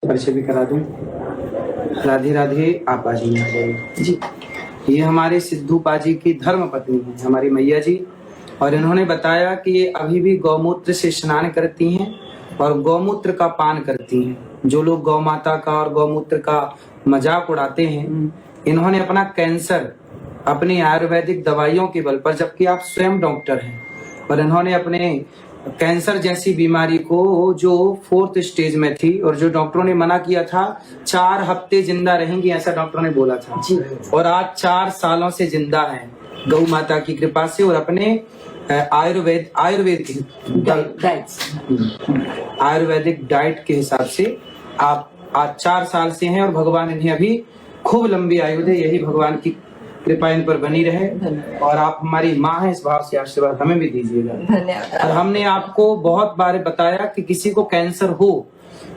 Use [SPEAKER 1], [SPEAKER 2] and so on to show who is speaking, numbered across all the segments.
[SPEAKER 1] परिचय भी करा दूं। राधे राधे। आप जी जी, ये हमारे सिद्धू पाजी की धर्म पत्नी है, हमारी मैया जी। और इन्होंने बताया कि ये अभी भी गौमूत्र से स्नान करती हैं और गौमूत्र का पान करती हैं। जो लोग गौ माता का और गौमूत्र का मजाक उड़ाते हैं, इन्होंने अपना कैंसर अपनी आयुर्वेदिक दवाइयों के बल पर, जबकि आप स्वयं डॉक्टर हैं, और इन्होंने अपने कैंसर जैसी बीमारी को जो 4th स्टेज में थी और जो डॉक्टरों ने मना किया था 4 हफ्ते जिंदा रहेंगी, ऐसा डॉक्टरों ने बोला था, और आज 4 सालों से जिंदा हैं गौ माता की कृपा से। और अपने आयुर्वेदिक डाइट के हिसाब से आप आज 4 साल से हैं और भगवान इन्हें अभी खूब लंबी आयु दे, यही भगवान की कृपा इन पर बनी रहे। और आप हमारी माँ हैं, इस भाव से आशीर्वाद हमें भी दीजिएगा। और हमने आपको बहुत बार बताया कि किसी को कैंसर हो,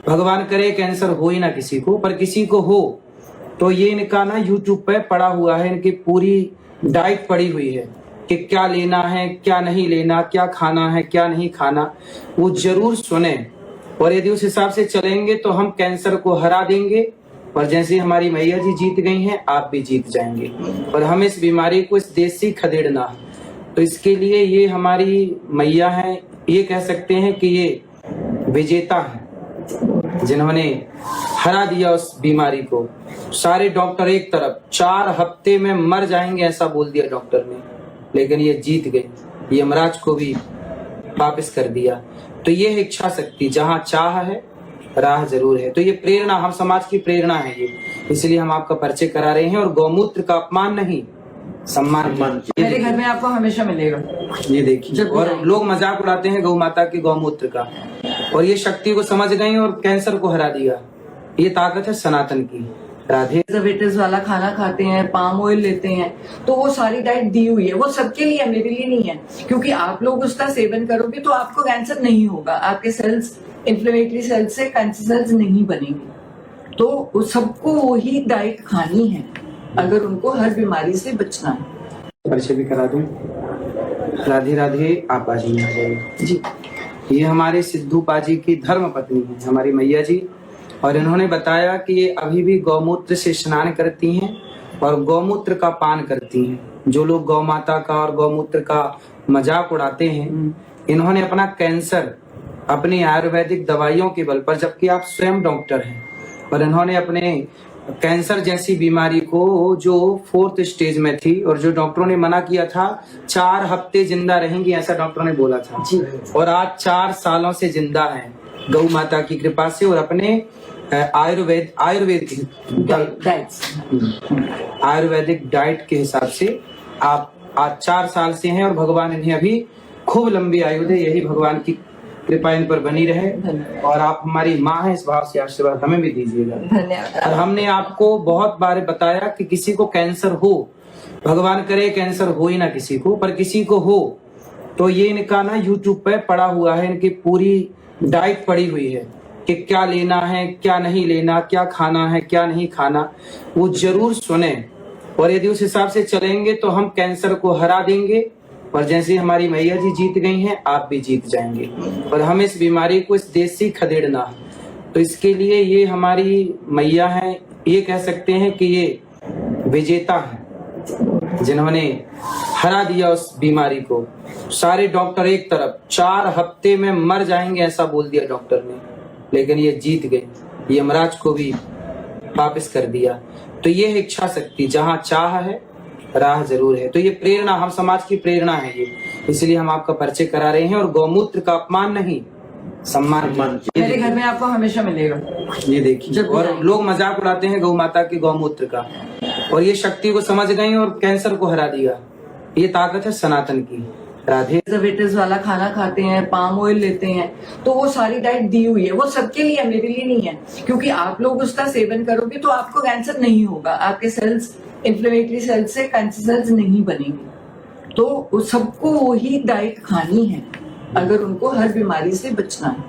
[SPEAKER 1] भगवान करे कैंसर हो ही ना किसी को, पर किसी को हो तो ये इनका ना YouTube पे पड़ा हुआ है, इनकी पूरी डाइट पड़ी हुई है कि क्या लेना है, क्या नहीं लेना, क्या खाना है, क्या नहीं खाना, वो जरूर सुने। और यदि उस हिसाब से चलेंगे तो हम कैंसर को हरा देंगे। और जैसे हमारी मैया जी जीत गई हैं, आप भी जीत जाएंगे। और हम इस बीमारी को, इस देश से खदेड़ना, तो इसके लिए ये हमारी मैया है, ये कह सकते हैं कि ये विजेता है, जिन्होंने हरा दिया उस बीमारी को। सारे डॉक्टर एक तरफ 4 हफ्ते में मर जाएंगे ऐसा बोल दिया डॉक्टर ने, लेकिन ये जीत गए। यमराज को भी वापस कर दिया। तो ये है इच्छा शक्ति, जहाँ चाह है राह जरूर है। तो ये प्रेरणा, हम समाज की प्रेरणा है ये, इसलिए हम आपका परिचय करा रहे हैं। और गौमूत्र का अपमान नहीं, सम्मान।
[SPEAKER 2] मेरे घर में आपको हमेशा मिलेगा।
[SPEAKER 1] ये देखिए, और लोग मजाक उड़ाते हैं गौ माता के गौमूत्र का, और ये शक्ति को समझ गई और कैंसर को हरा दिया। ये ताकत है सनातन की। राधे।
[SPEAKER 2] प्रिजर्वेटिव्स वाला खाना खाते हैं, पाम ऑयल लेते हैं, तो वो सारी डाइट दी हुई है, वो सबके लिए है, मेरे लिए नहीं है। क्योंकि आप लोग उसका सेवन करोगे तो आपको कैंसर नहीं होगा, आपके सेल्स, इन्फ्लेमेटरी सेल्स से कैंसर सेल्स नहीं बनेंगे। तो सबको वही डाइट खानी है अगर उनको हर बीमारी से बचना है।
[SPEAKER 1] परिचय भी करा दूं। राधे राधे। आप जी जी, ये हमारे सिद्धू पाजी की धर्म पत्नी है, हमारी मैया जी। और इन्होंने बताया कि ये अभी भी गौमूत्र से स्नान करती हैं और गौमूत्र का पान करती हैं। जो लोग गौ माता का और गौमूत्र का मजाक उड़ाते हैं, इन्होंने अपना कैंसर अपनी आयुर्वेदिक दवाइयों के बल पर, जबकि आप स्वयं डॉक्टर हैं, और इन्होंने अपने कैंसर जैसी बीमारी को जो 4th स्टेज में थी और जो डॉक्टरों ने मना किया था 4 हफ्ते जिंदा रहेंगी, ऐसा डॉक्टरों ने बोला था, और आज 4 सालों से जिंदा हैं गौ माता की कृपा से। और अपने आयुर्वेदिक डाइट के हिसाब से आप आज 4 साल से हैं और भगवान इन्हें अभी खूब लंबी आयु दे, यही भगवान की कृपा इन पर बनी रहे। और आप हमारी माँ हैं, इस भाव से आशीर्वाद हमें भी दीजिएगा। और हमने आपको बहुत बार बताया कि किसी को कैंसर हो, भगवान करे कैंसर हो ही ना किसी को, पर किसी को हो तो ये इनका ना YouTube पे पड़ा हुआ है, इनकी पूरी डाइट पड़ी हुई है कि क्या लेना है, क्या नहीं लेना, क्या खाना है, क्या नहीं खाना, वो जरूर सुने। और यदि उस हिसाब से चलेंगे तो हम कैंसर को हरा देंगे। और जैसे हमारी मैया जी जीत गई हैं, आप भी जीत जाएंगे। और हम इस बीमारी को, इस देश से खदेड़ना, तो इसके लिए ये हमारी मैया है, ये कह सकते हैं कि ये विजेता है, जिन्होंने हरा दिया उस बीमारी को। सारे डॉक्टर एक तरफ 4 हफ्ते में मर जाएंगे ऐसा बोल दिया डॉक्टर ने, लेकिन ये जीत गए। यमराज को भी वापस कर दिया। तो ये है इच्छा शक्ति, जहाँ चाह है राह जरूर है। तो ये प्रेरणा, हम समाज की प्रेरणा है ये, इसलिए हम आपका परिचय करा रहे हैं। और गौमूत्र का अपमान नहीं, सम्मान।
[SPEAKER 2] मेरे घर में आपको हमेशा मिलेगा।
[SPEAKER 1] ये देखिए, और लोग मजाक उड़ाते हैं गौ माता के गौमूत्र का, और ये शक्ति को समझ गई और कैंसर को हरा दिया। ये ताकत है सनातन की। राधे।
[SPEAKER 2] प्रिजर्वेटिव्स वाला खाना खाते हैं, पाम ऑयल लेते हैं, तो वो सारी डाइट दी हुई है, वो सबके लिए है, मेरे लिए नहीं है। क्योंकि आप लोग उसका सेवन करोगे तो आपको कैंसर नहीं होगा, आपके सेल्स, इन्फ्लेमेटरी सेल्स से कैंसर सेल्स नहीं बनेंगे। तो सबको वही डाइट खानी है अगर उनको हर बीमारी से बचना है।